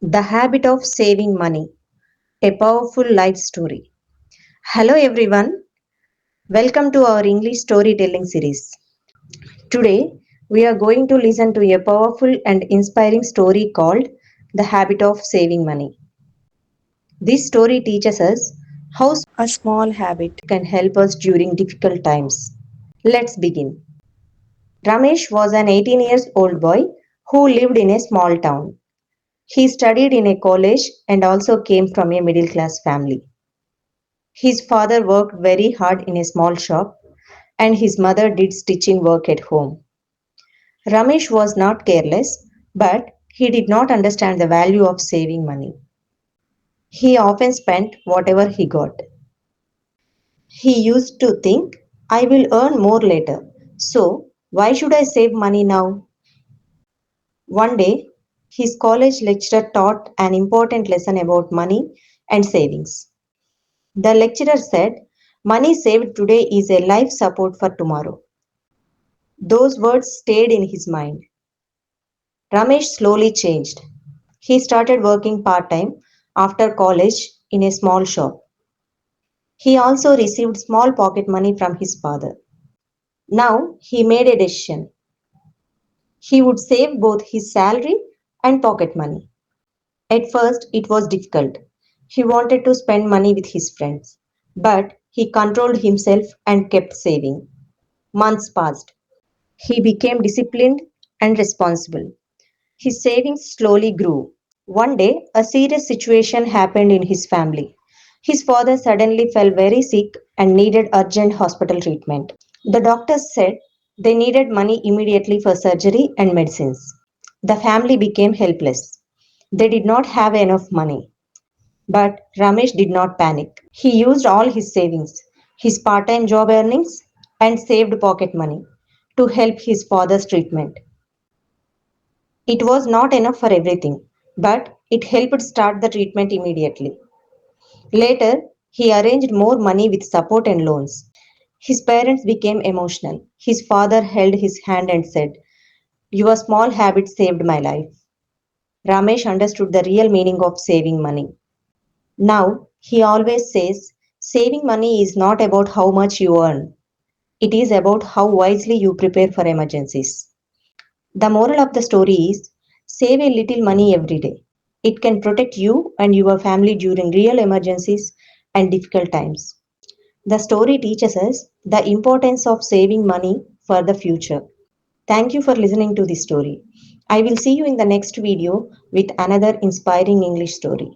The Habit of Saving Money, a Powerful Life Story. Hello everyone, welcome to our English storytelling series. Today, we are going to listen to a powerful and inspiring story called The Habit of Saving Money. This story teaches us how a small habit can help us during difficult times. Let's begin. Ramesh was an 18 years old boy who lived in a small town. He studied in a college and also came from a middle class family. His father worked very hard in a small shop, and his mother did stitching work at home. Ramesh was not careless, but he did not understand the value of saving money. He often spent whatever he got. He used to think, I will earn more later, so why should I save money now? One day, his college lecturer taught an important lesson about money and savings. The lecturer said, money saved today is a life support for tomorrow. Those words stayed in his mind. Ramesh slowly changed. He started working part time after college in a small shop. He also received small pocket money from his father. Now he made a decision. He would save both his salary and pocket money. At first, it was difficult. He wanted to spend money with his friends, but he controlled himself and kept saving. Months passed. He became disciplined and responsible. His savings slowly grew. One day, a serious situation happened in his family. His father suddenly fell very sick and needed urgent hospital treatment. The doctors said they needed money immediately for surgery and medicines. The family became helpless. They did not have enough money. But Ramesh did not panic. He used all his savings, his part time job earnings, and saved pocket money to help his father's treatment. It was not enough for everything, but it helped start the treatment immediately. Later, he arranged more money with support and loans. His parents became emotional. His father held his hand and said, your small habit saved my life. Ramesh understood the real meaning of saving money. Now, he always says, saving money is not about how much you earn, it is about how wisely you prepare for emergencies. The moral of the story is save a little money every day. It can protect you and your family during real emergencies and difficult times. The story teaches us the importance of saving money for the future. Thank you for listening to this story. I will see you in the next video with another inspiring English story.